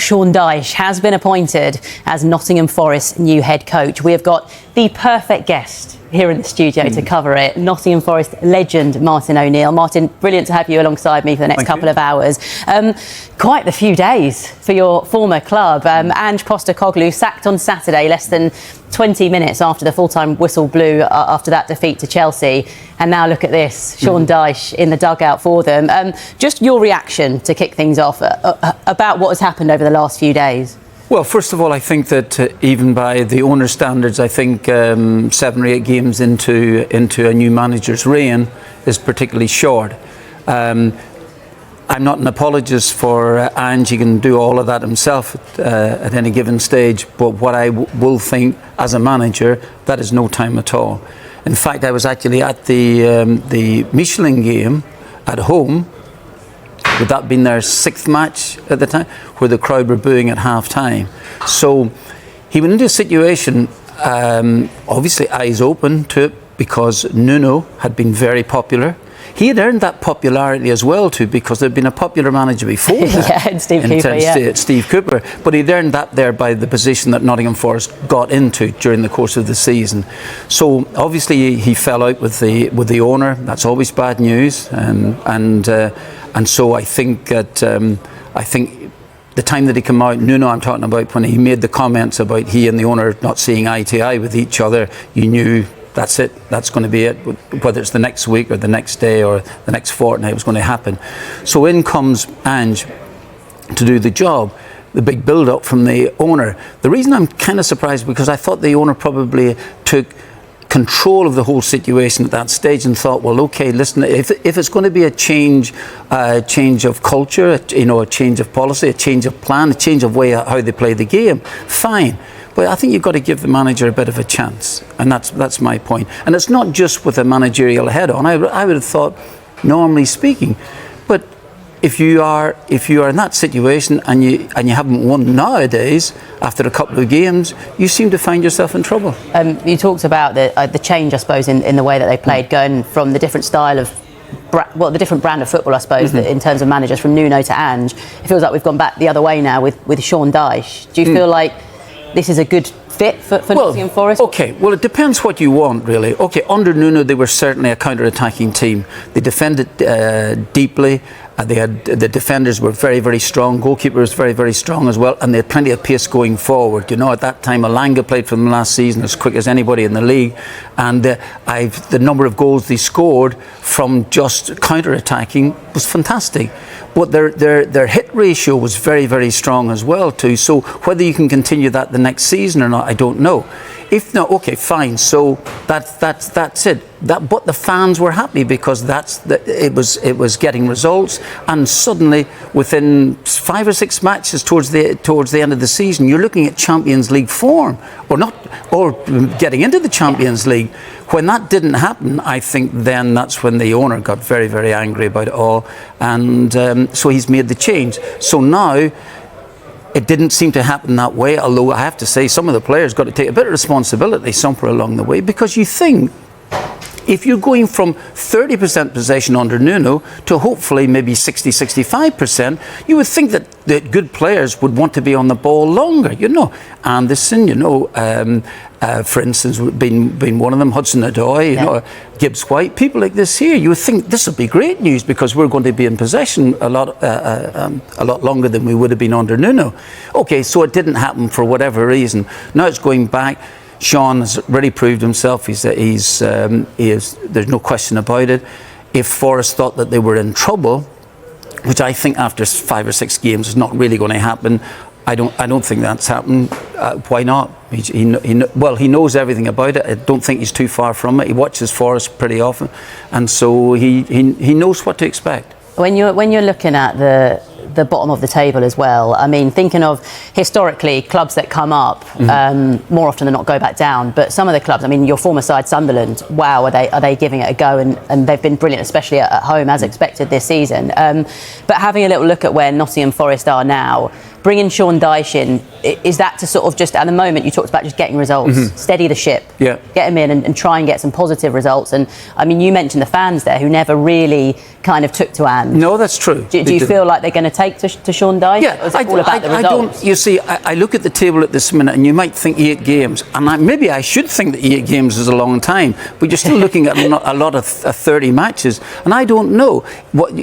Sean Dyche has been appointed as Nottingham Forest's new head coach. We have got the perfect guest here in the studio to cover it. Nottingham Forest legend Martin O'Neill. Martin, brilliant to have you alongside me for the next couple of hours. Quite the few days for your former club. Ange Postecoglou sacked on Saturday, less than 20 minutes after the full-time whistle blew after that defeat to Chelsea. And now look at this, Sean Dyche in the dugout for them. Just your reaction to kick things off about what has happened over the last few days. Well, first of all, I think that even by the owner's standards, I think 7 or 8 games into a new manager's reign is particularly short. I'm not an apologist for Ange. He can do all of that himself at any given stage. But what I will think as a manager, that is no time at all. In fact, I was actually at the Michelin game at home. Would that have been their 6th match at the time, where the crowd were booing at half-time? So he went into a situation, obviously eyes open to it, because Nuno had been very popular. He had earned that popularity as well too, because there'd been a popular manager before that, and Steve Cooper. But he'd earned that there by the position that Nottingham Forest got into during the course of the season. So obviously he fell out with the owner. That's always bad news, and so I think that the time that he came out, Nuno, I'm talking about, when he made the comments about he and the owner not seeing eye to eye with each other, you knew that's it, that's going to be it. Whether it's the next week or the next day or the next fortnight, it was going to happen. So in comes Ange to do the job. The big build-up from the owner. The reason I'm kind of surprised, because I thought the owner probably took control of the whole situation at that stage and thought, well, okay, listen, if it's going to be a change of culture, a change of policy, a change of plan, a change of way how they play the game, fine. But I think you've got to give the manager a bit of a chance, and that's my point. And it's not just with a managerial head on. I would have thought, normally speaking, but if you are in that situation and you haven't won nowadays after a couple of games, you seem to find yourself in trouble. You talked about the change, I suppose, in the way that they played, going from the different style of the different brand of football, I suppose, in terms of managers, from Nuno to Ange. It feels like we've gone back the other way now with Sean Dyche. Do you feel like this is a good fit for Nottingham Forest? Okay, well, it depends what you want, really. Okay, under Nuno, they were certainly a counter-attacking team. They defended deeply. The defenders were very, very strong. Goalkeeper was very, very strong as well, and they had plenty of pace going forward. At that time, Alanga played for them last season as quick as anybody in the league, and the number of goals they scored from just counter-attacking was fantastic. But their hit ratio was very, very strong as well too. So whether you can continue that the next season or not, I don't know. If not, okay, fine. So that's it. But the fans were happy, because it was getting results. And suddenly, within 5 or 6 matches towards the end of the season, you're looking at Champions League form, or getting into the Champions League. When that didn't happen, I think then that's when the owner got very, very angry about it all, and so he's made the change. So now, it didn't seem to happen that way, although I have to say some of the players got to take a bit of responsibility somewhere along the way, because you think, if you're going from 30% possession under Nuno to hopefully maybe 60-65%, you would think that good players would want to be on the ball longer. Anderson, for instance, being one of them, Hudson-Odoi, Gibbs White, people like this here. You would think this would be great news, because we're going to be in possession a lot longer than we would have been under Nuno. Okay, so it didn't happen for whatever reason. Now it's going back. Sean has really proved himself. There's no question about it. If Forest thought that they were in trouble, which I think after 5 or 6 games is not really going to happen, I don't think that's happened. Why not? He knows everything about it. I don't think he's too far from it. He watches Forest pretty often, and so he knows what to expect. When you're looking at the bottom of the table as well, I mean, thinking of historically clubs that come up more often than not go back down, but some of the clubs, I mean, your former side Sunderland, wow, are they giving it a go, and they've been brilliant, especially at home, as expected this season. But having a little look at where Nottingham Forest are now, bringing Sean Dyche in, is that to sort of just, at the moment, you talked about just getting results, steady the ship, get him in and try and get some positive results? And I mean, you mentioned the fans there who never really kind of took to Ange. No, that's true. Do you feel like they're going to take to Sean Dyche? Yeah, or is it all about the results? You see, I look at the table at this minute and you might think 8 games, and maybe I should think that 8 games is a long time, but you're still looking at a lot of 30 matches, and I don't know what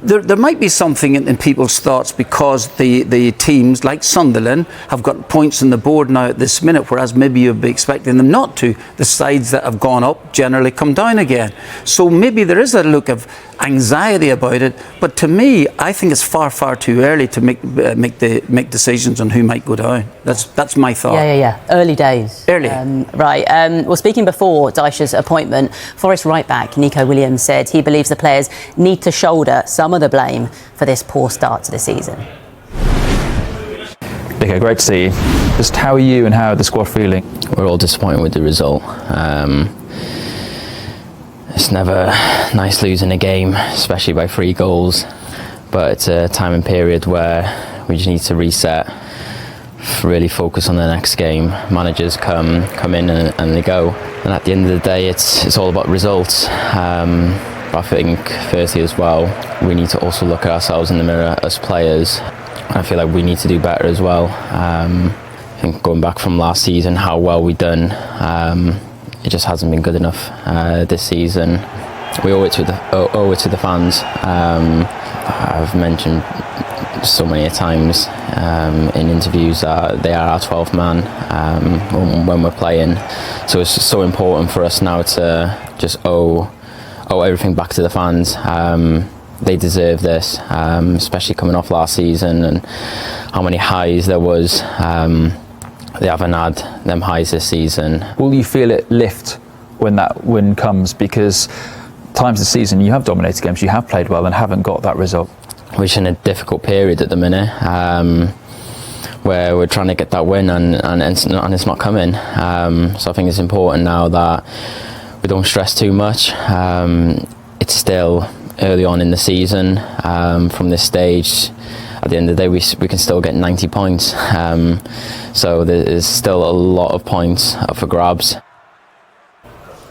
There might be something in people's thoughts because the teams like Sunderland have got points on the board now at this minute, whereas maybe you'd be expecting them not to. The sides that have gone up generally come down again. So maybe there is a look of anxiety about it. But to me, I think it's far too early to make decisions on who might go down. That's my thought. Yeah. Early days. Early. Right. Well, speaking before Dyche's appointment, Forest right back Nico Williams said he believes the players need to shoulder some of the blame for this poor start to the season. Nico, great to see you. Just how are you and how are the squad feeling? We're all disappointed with the result. It's never nice losing a game, especially by 3 goals. But it's a time and period where we just need to reset, really focus on the next game. Managers come in and they go. And at the end of the day, it's all about results. I think, firstly as well, we need to also look at ourselves in the mirror as players. I feel like we need to do better as well. I think going back from last season, how well we've done, it just hasn't been good enough this season. We owe it to the fans. I've mentioned so many times in interviews that they are our 12th man when we're playing. So it's so important for us now to just owe everything back to the fans. They deserve this, especially coming off last season and how many highs there was. They haven't had them highs this season. Will you feel it lift when that win comes? Because times this season you have dominated games, you have played well and haven't got that result. We're just in a difficult period at the minute where we're trying to get that win and it's not coming. So I think it's important now that we don't stress too much. It's still early on in the season. From this stage, at the end of the day, we can still get 90 points. So there's still a lot of points up for grabs.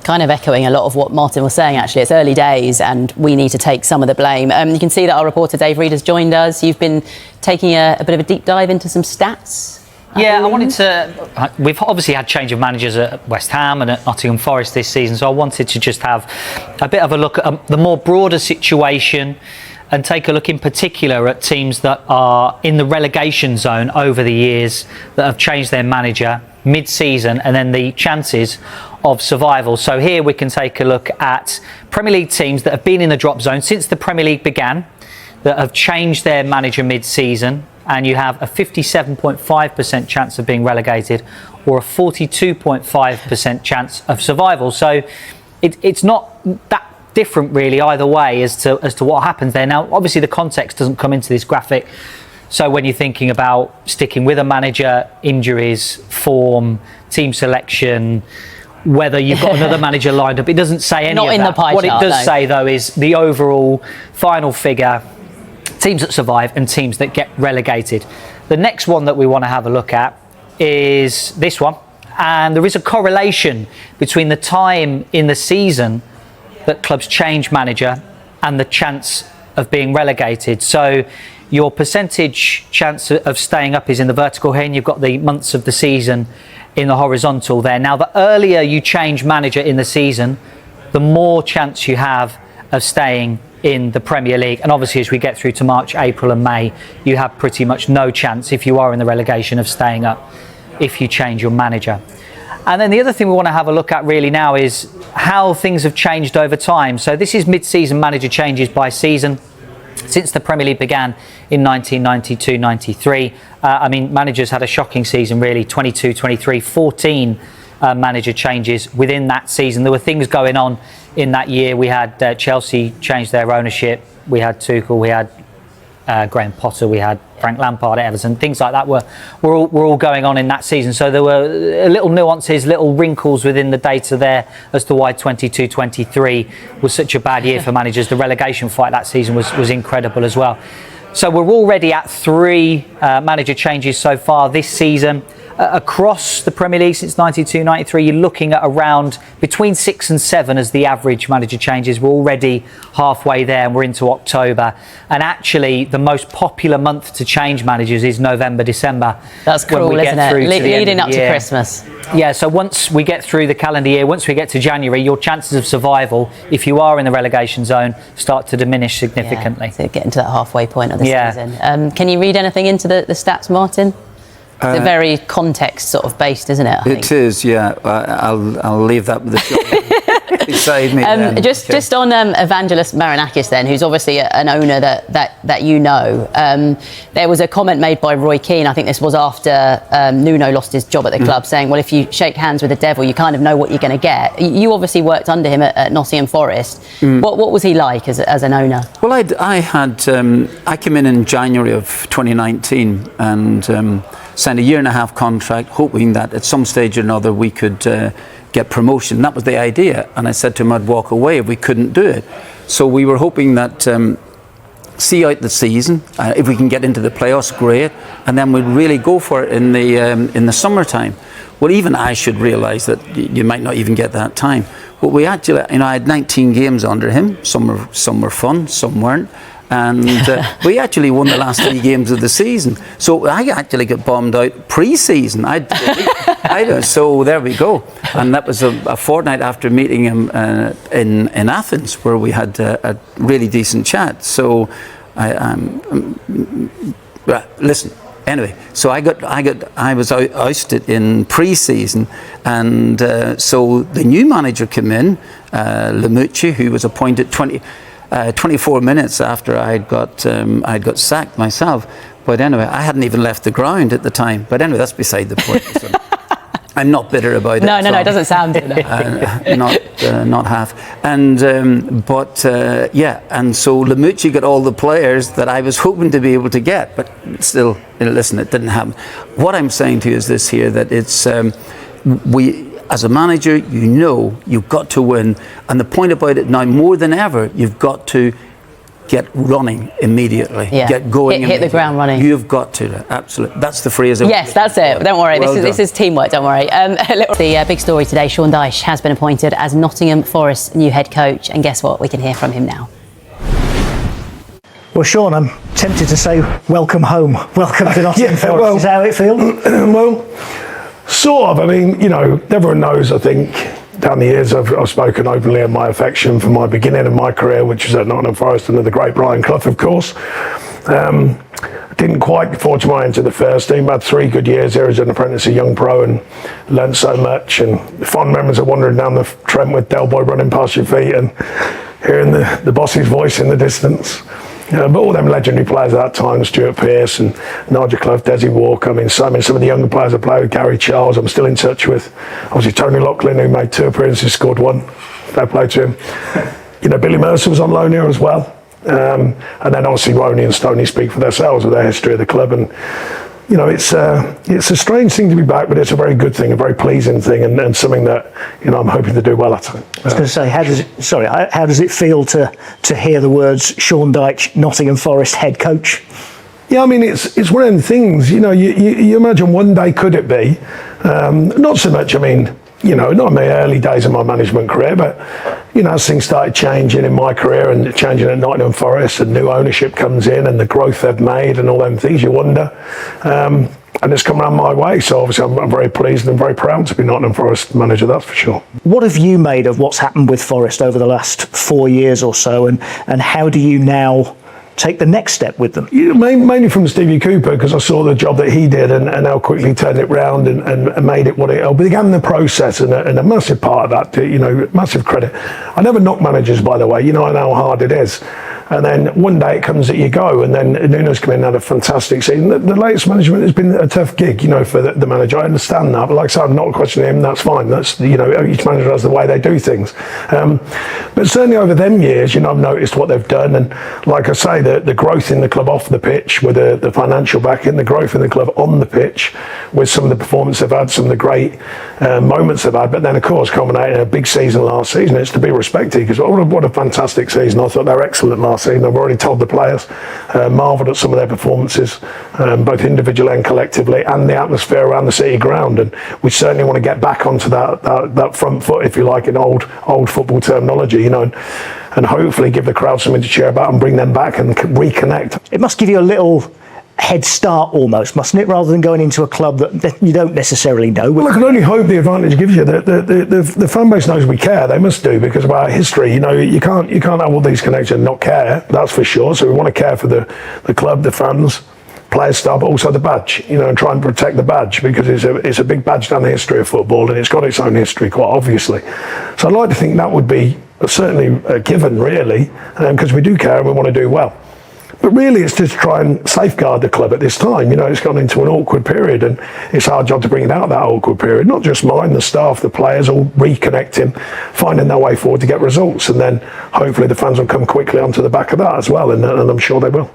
Kind of echoing a lot of what Martin was saying, actually. It's early days and we need to take some of the blame. You can see that our reporter Dave Reed has joined us. You've been taking a bit of a deep dive into some stats. Yeah, I wanted to. We've obviously had change of managers at West Ham and at Nottingham Forest this season, so I wanted to just have a bit of a look at the more broader situation and take a look in particular at teams that are in the relegation zone over the years that have changed their manager mid-season and then the chances of survival. So here we can take a look at Premier League teams that have been in the drop zone since the Premier League began, that have changed their manager mid-season, and you have a 57.5% chance of being relegated or a 42.5% chance of survival. So it's not that different really either way as to what happens there. Now, obviously the context doesn't come into this graphic. So when you're thinking about sticking with a manager, injuries, form, team selection, whether you've got another manager lined up, it doesn't say any Not of in that. the pie What chart, it does no. say though is the overall final figure, teams that survive and teams that get relegated. The next one that we want to have a look at is this one. And there is a correlation between the time in the season that clubs change manager and the chance of being relegated. So your percentage chance of staying up is in the vertical here, and you've got the months of the season in the horizontal there. Now, the earlier you change manager in the season, the more chance you have of staying in the Premier League. And obviously, as we get through to March, April and May, you have pretty much no chance, if you are in the relegation, of staying up if you change your manager. And then the other thing we want to have a look at really now is how things have changed over time. So this is mid-season manager changes by season since the Premier League began in 1992-93. I mean, managers had a shocking season really, 22-23, 14 manager changes within that season. There were things going on in that year. We had Chelsea change their ownership, we had Tuchel, we had Graham Potter, we had Frank Lampard at Everton. Things like that were all going on in that season. So there were little nuances, little wrinkles within the data there as to why 22-23 was such a bad year for managers. The relegation fight that season was incredible as well. So we're already at 3 manager changes so far this season. Across the Premier League since 92-93, you're looking at around between 6 and 7 as the average manager changes. We're already halfway there and we're into October. And actually, the most popular month to change managers is November, December. That's cool, isn't it? Leading up to Christmas. Yeah, so once we get through the calendar year, once we get to January, your chances of survival, if you are in the relegation zone, start to diminish significantly. Yeah, so getting to that halfway point of the season. Can you read anything into the stats, Martin? It's very context sort of based, isn't it? It is, yeah. I'll leave that with the beside me. Just on Evangelos Marinakis then, who's obviously an owner that you know. There was a comment made by Roy Keane, I think this was after Nuno lost his job at the club, saying, well, if you shake hands with the devil, you kind of know what you're going to get. You obviously worked under him at Nottingham Forest. What was he like as an owner? Well, I came in January of 2019 and signed a 1.5-year contract, hoping that at some stage or another we could get promotion. That was the idea. And I said to him I'd walk away if we couldn't do it. So we were hoping that see out the season. If we can get into the playoffs, great. And then we'd really go for it in the summertime. Well, even I should realise that you might not even get that time. But we actually, I had 19 games under him. Some were fun, some weren't. And we actually won the last 3 games of the season. So I actually got bombed out pre-season. So there we go. And that was a fortnight after meeting him in Athens, where we had a really decent chat. So listen. Anyway, so I was ousted in pre-season, and so the new manager came in, Lamucci, who was appointed 24 minutes after I'd got sacked myself. But anyway, I hadn't even left the ground at the time. But anyway, that's beside the point. So I'm not bitter about it. No, it doesn't sound it. Not half. And and so Lamucci got all the players that I was hoping to be able to get, but still, listen, it didn't happen. What I'm saying to you is this here, that it's as a manager, you've got to win. And the point about it now, more than ever, you've got to get running immediately. Yeah. Get going. Hit the ground running. You've got to. Absolutely. That's the phrase. Yes, that's it. Don't worry. This is teamwork. Don't worry. The big story today, Sean Dyche has been appointed as Nottingham Forest's new head coach. And guess what? We can hear from him now. Well, Sean, I'm tempted to say welcome home. Welcome to Nottingham Forest. Well, is that how it feels? Well, sort of. I mean, everyone knows, I think, down the years I've spoken openly of my affection for my beginning of my career, which was at Nottingham Forest under the great Brian Clough, of course. Didn't quite forge my way into the first team. Had 3 good years here as an apprentice, a young pro, and learned so much. And fond memories of wandering down the Trent with Del Boy running past your feet and hearing the boss's voice in the distance. But all them legendary players at that time, Stuart Pearce and Nigel Clough, Desi Walker, some of the younger players I played with, Gary Charles, I'm still in touch with. Obviously Tony Loughlin, who made 2 appearances, scored 1. Fair play to him. Billy Mercer was on loan here as well. And then obviously Roney and Stoney speak for themselves with their history of the club. And it's a strange thing to be back, but it's a very good thing, a very pleasing thing, and something that I'm hoping to do well at. I was going to say, how does it feel to hear the words Sean Dyche, Nottingham Forest head coach? Yeah, I mean, it's one of them things. You imagine one day could it be? Not so much. I mean, not in the early days of my management career, but as things started changing in my career and changing at Nottingham Forest, and new ownership comes in and the growth they've made and all them things, you wonder. And it's come around my way, so obviously I'm very pleased and very proud to be Nottingham Forest manager, that's for sure. What have you made of what's happened with Forest over the last 4 years or so, and how do you now take the next step with them? Mainly from Stevie Cooper, because I saw the job that he did and how quickly he turned it round and made it what it began the process, and a massive part of that, massive credit. I never knock managers, by the way, I know how hard it is. And then one day it comes that you go, and then Nuno's come in and had a fantastic season. The latest management has been a tough gig, for the manager. I understand that, but like I said, I'm not questioning him. That's fine. That's each manager has the way they do things. But certainly over them years, I've noticed what they've done, and like I say, the growth in the club off the pitch with the financial backing, the growth in the club on the pitch with some of the performance they've had, some of the great moments they've had. But then, of course, culminating in a big season last season, it's to be respected, because what a fantastic season. I thought they were excellent last last season. I've already told the players, marvelled at some of their performances, both individually and collectively, and the atmosphere around the City ground. And we certainly want to get back onto that front foot, if you like, in old football terminology, you know, and hopefully give the crowd something to cheer about and bring them back and reconnect. It must give you a little head start almost, mustn't it, rather than going into a club that you don't necessarily know? Well, I can only hope the advantage gives you. The fan base knows we care. They must do, because of our history. You know, you can't have all these connections and not care. That's for sure. So we want to care for the club, the fans, players, staff, but also the badge. You know, and try and protect the badge, because it's a big badge down the history of football, and it's got its own history, quite obviously. So I'd like to think that would be certainly a given, really, because we do care and we want to do well. But really, it's just to try and safeguard the club at this time. You know, it's gone into an awkward period, and it's our job to bring it out of that awkward period. Not just mine, the staff, the players, all reconnecting, finding their way forward to get results, and then hopefully the fans will come quickly onto the back of that as well, and I'm sure they will.